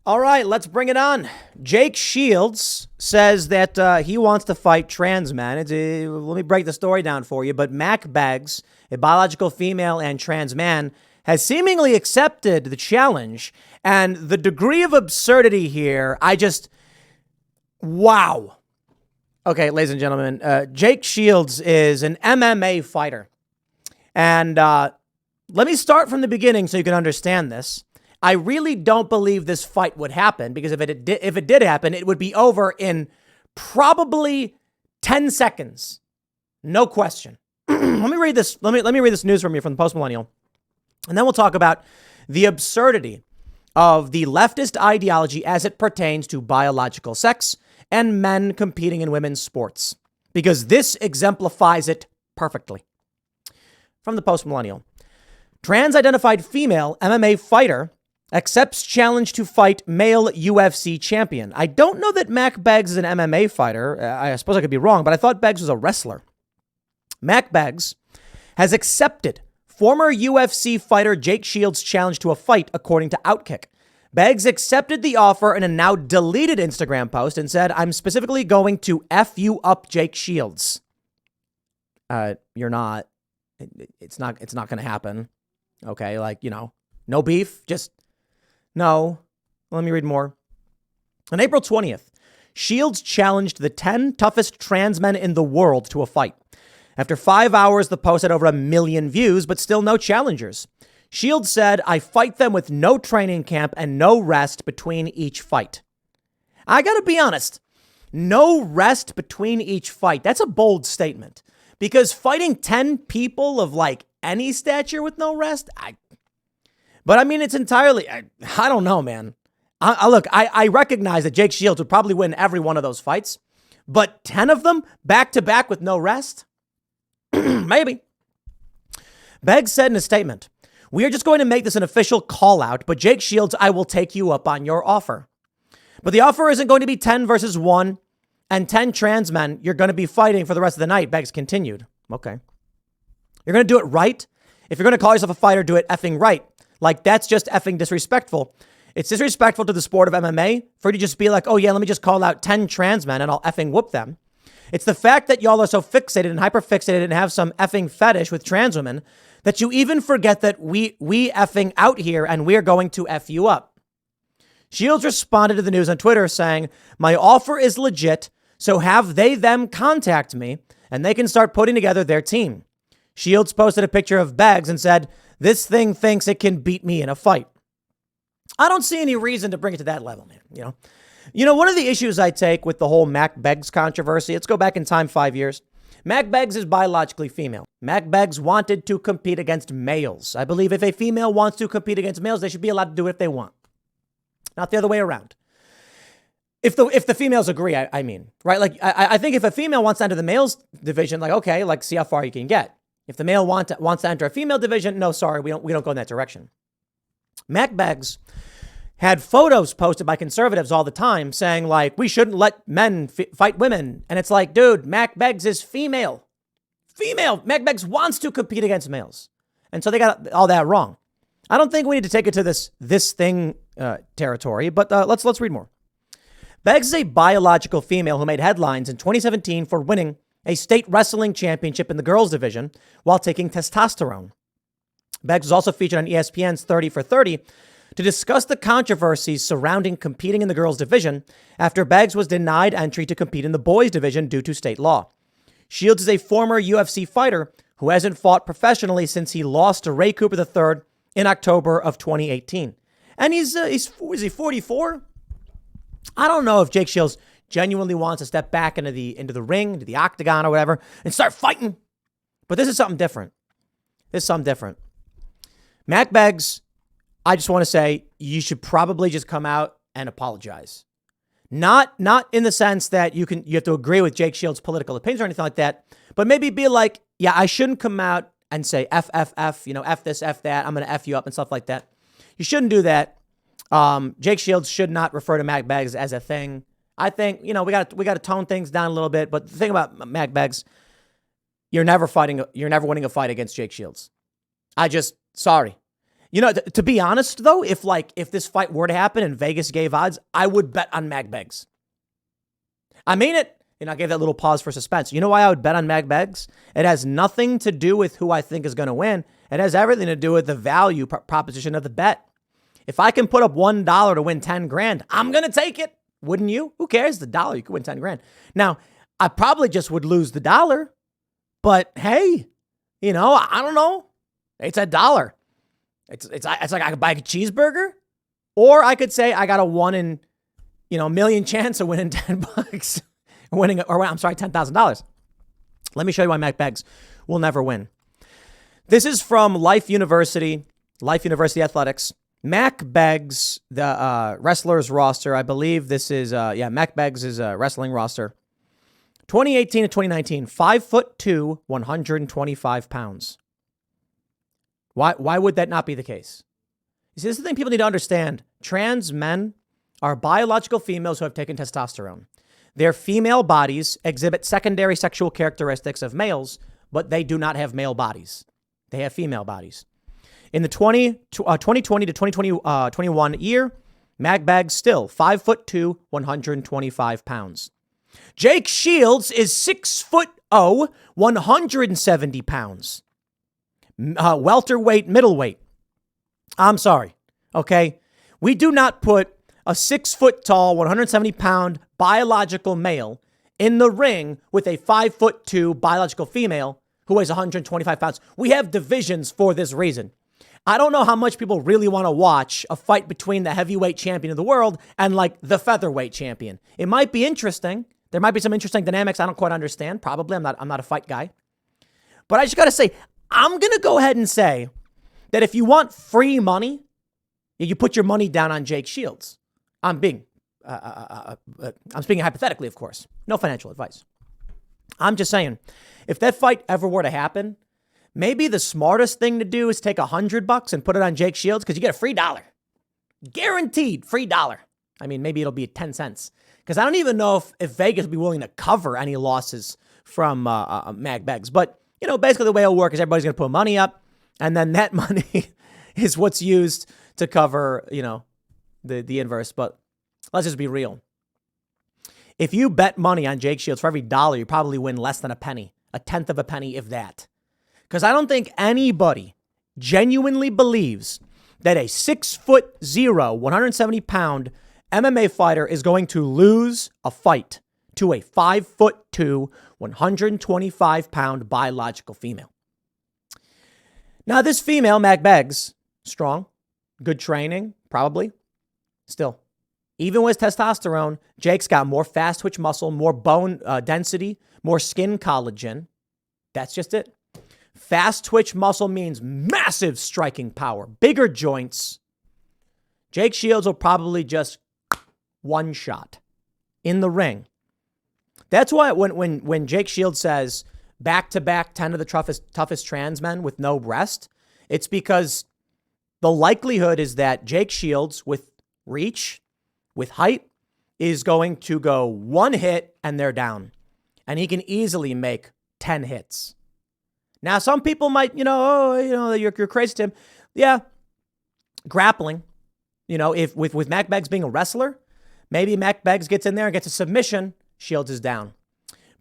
All right, let's bring it on. Jake Shields says that he wants to fight TransMan. Let me break the story down for you. But Mac Beggs, a biological female and trans man, has seemingly accepted the challenge. And the degree of absurdity here, wow. Okay, ladies and gentlemen, Jake Shields is an MMA fighter. And let me start from the beginning so you can understand this. I really don't believe this fight would happen, because if it did happen, it would be over in probably 10 seconds. No question. Let me read this. Let me read this news from you from the Post Millennial. And then we'll talk about the absurdity of the leftist ideology as it pertains to biological sex and men competing in women's sports, because this exemplifies it perfectly. From the Post Millennial. Trans-identified female MMA fighter accepts challenge to fight male UFC champion. I don't know that Mac Beggs is an MMA fighter. I suppose I could be wrong, but I thought Beggs was a wrestler. Mac Beggs has accepted former UFC fighter Jake Shields' challenge to a fight, according to Outkick. Beggs accepted the offer in a now deleted Instagram post and said, "I'm specifically going to F you up, Jake Shields." You're not. It's not going to happen. Okay, no beef, just no. Let me read more. On April 20th, Shields challenged the 10 toughest trans men in the world to a fight. After 5 hours, the post had over 1 million views, but still no challengers. Shields said, "I fight them with no training camp and no rest between each fight." I got to be honest, no rest between each fight. That's a bold statement, because fighting 10 people of any stature with no rest, it's entirely, I don't know, man. I recognize that Jake Shields would probably win every one of those fights, but 10 of them back to back with no rest? Maybe. Beggs said in a statement, "We are just going to make this an official call out, but Jake Shields, I will take you up on your offer. But the offer isn't going to be 10 versus 1 and 10 trans men you're going to be fighting for the rest of the night," Beggs continued. Okay. You're going to do it right? If you're going to call yourself a fighter, do it effing right. That's just effing disrespectful. It's disrespectful to the sport of MMA for you to just be like, "Oh yeah, let me just call out 10 trans men and I'll effing whoop them." It's the fact that y'all are so fixated and hyperfixated and have some effing fetish with trans women that you even forget that we effing out here and we're going to F you up. Shields responded to the news on Twitter saying, "My offer is legit, so have them contact me and they can start putting together their team." Shields posted a picture of Beggs and said, "This thing thinks it can beat me in a fight." I don't see any reason to bring it to that level, man. One of the issues I take with the whole Mac Beggs controversy, let's go back in time 5 years. Mac Beggs is biologically female. Mac Beggs wanted to compete against males. I believe if a female wants to compete against males, they should be allowed to do it if they want. Not the other way around. If the females agree, I mean, right? I think if a female wants to enter the males division, okay, see how far you can get. If the male wants to enter a female division, no, sorry, we don't go in that direction. Mac Beggs had photos posted by conservatives all the time saying we shouldn't let men fight women. And it's dude, Mac Beggs is female. Mac Beggs wants to compete against males. And so they got all that wrong. I don't think we need to take it to this thing territory, but let's read more. Beggs is a biological female who made headlines in 2017 for winning a state wrestling championship in the girls division while taking testosterone. Beggs was also featured on ESPN's 30 for 30 to discuss the controversies surrounding competing in the girls division after Beggs was denied entry to compete in the boys division due to state law. Shields is a former UFC fighter who hasn't fought professionally since he lost to Ray Cooper III in October of 2018. And is he 44? I don't know if Jake Shields genuinely wants to step back into the ring, into the octagon or whatever, and start fighting. But this is something different. Mac Beggs, I just want to say you should probably just come out and apologize. Not in the sense that you have to agree with Jake Shields' political opinions or anything like that, but maybe be like, yeah, I shouldn't come out and say F, F this, F that, I'm going to F you up and stuff like that. You shouldn't do that. Jake Shields should not refer to Mac Beggs as a thing. I think, we got to tone things down a little bit, but the thing about Mac Beggs, you're never winning a fight against Jake Shields. Sorry. You know, to be honest, though, if this fight were to happen and Vegas gave odds, I would bet on Mag Beggs. I mean it. And I gave that little pause for suspense. You know why I would bet on Mag Beggs? It has nothing to do with who I think is going to win. It has everything to do with the value proposition of the bet. If I can put up $1 to win 10 grand, I'm going to take it. Wouldn't you? Who cares? The dollar, you could win 10 grand. Now, I probably just would lose the dollar. But hey, you know, I don't know. It's $1. It's like I could buy a cheeseburger, or I could say I got a 1 in, a million chance of winning $10. $10,000. Let me show you why Mac Beggs will never win. This is from Life University Athletics. Mac Beggs, the wrestlers roster. I believe this is, Mac Beggs is a wrestling roster. 2018 to 2019, 5'2", 125 pounds. Why would that not be the case? You see, this is the thing people need to understand. Trans men are biological females who have taken testosterone. Their female bodies exhibit secondary sexual characteristics of males, but they do not have male bodies. They have female bodies. In the 2020 to 2021 year, Mag Beggs still 5'2", 125 pounds. Jake Shields is 6'0", 170 pounds. Welterweight, middleweight. I'm sorry. Okay. We do not put a 6 foot tall, 170 pound biological male in the ring with a 5'2" biological female who weighs 125 pounds. We have divisions for this reason. I don't know how much people really want to watch a fight between the heavyweight champion of the world and like the featherweight champion. It might be interesting. There might be some interesting dynamics I don't quite understand. Probably. I'm not a fight guy. But I just got to say, I'm going to go ahead and say that if you want free money, you put your money down on Jake Shields. I'm speaking hypothetically, of course. No financial advice. I'm just saying, if that fight ever were to happen, maybe the smartest thing to do is take $100 and put it on Jake Shields because you get a free $1. Guaranteed free $1. I mean, maybe it'll be 10 cents. Because I don't even know if Vegas would be willing to cover any losses from Mag Beggs. But, basically the way it'll work is everybody's going to put money up, and then that money is what's used to cover, the inverse. But let's just be real. If you bet money on Jake Shields for every $1, you probably win less than a penny, a tenth of a penny, if that. Because I don't think anybody genuinely believes that a 6'0", 170 pound MMA fighter is going to lose a fight to a 5'2", 125 pound biological female. Now, this female, Mag Beggs, strong, good training, probably. Still, even with testosterone, Jake's got more fast twitch muscle, more bone density, more skin collagen. That's just it. Fast twitch muscle means massive striking power, bigger joints. Jake Shields will probably just one shot in the ring. That's why when Jake Shields says back-to-back 10 of the toughest trans men with no rest, it's because the likelihood is that Jake Shields with reach, with height, is going to go one hit and they're down. And he can easily make 10 hits. Now, some people might, you're crazy, Tim. Yeah, grappling, if with Mac Beggs being a wrestler, maybe Mac Beggs gets in there and gets a submission, Shields is down.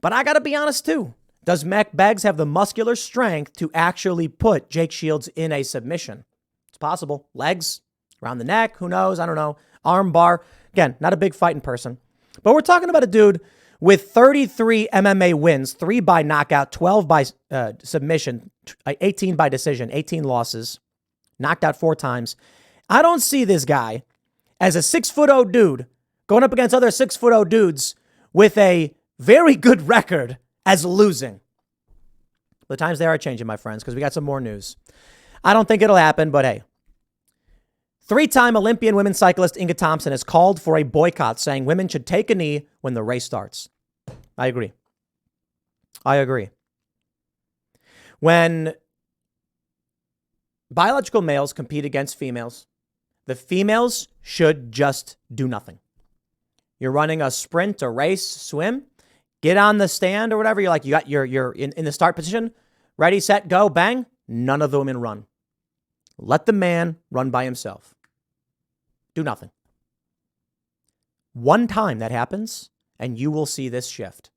But I got to be honest, too. Does Mac Beggs have the muscular strength to actually put Jake Shields in a submission? It's possible. Legs, around the neck, who knows? I don't know. Arm bar. Again, not a big fighting person. But we're talking about a dude with 33 MMA wins, 3 by knockout, 12 by submission, 18 by decision, 18 losses, knocked out 4 times. I don't see this guy as a 6'0" dude going up against other 6'0" dudes with a very good record as losing. The times they are changing, my friends, because we got some more news. I don't think it'll happen, but hey. 3-time Olympian women's cyclist Inga Thompson has called for a boycott, saying women should take a knee when the race starts. I agree. When biological males compete against females, the females should just do nothing. You're running a sprint, a race, swim, get on the stand or whatever. You're in the start position, ready, set, go, bang. None of the women run. Let the man run by himself. Do nothing. One time that happens, and you will see this shift.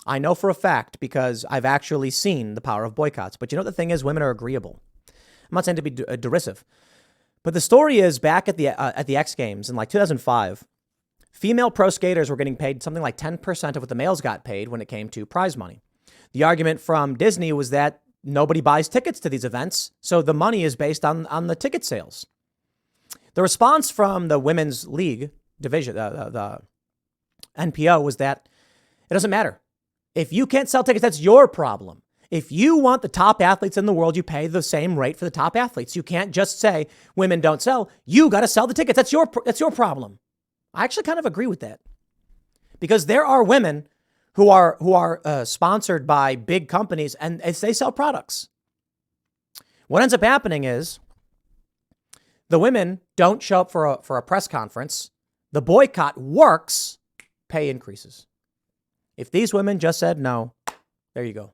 I know for a fact because I've actually seen the power of boycotts. But you know what the thing is? Women are agreeable. I'm not saying to be derisive. But the story is back at the X Games in like 2005, female pro skaters were getting paid something like 10% of what the males got paid when it came to prize money. The argument from Disney was that nobody buys tickets to these events, so the money is based on the ticket sales. The response from the women's league division, the NPO, was that it doesn't matter. If you can't sell tickets, that's your problem. If you want the top athletes in the world, you pay the same rate for the top athletes. You can't just say women don't sell. You got to sell the tickets. That's your problem. I actually kind of agree with that, because there are women who are sponsored by big companies and they sell products. What ends up happening is the women don't show up for a press conference. The boycott works. Pay increases. If these women just said no, there you go.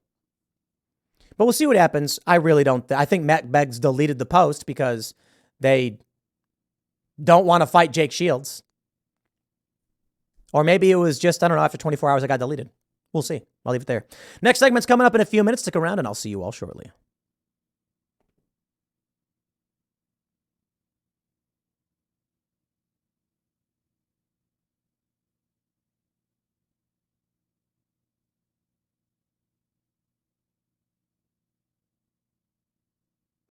But we'll see what happens. I really don't. I think Matt Beggs deleted the post because they don't want to fight Jake Shields. Or maybe it was just, I don't know, after 24 hours it got deleted. We'll see. I'll leave it there. Next segment's coming up in a few minutes. Stick around and I'll see you all shortly.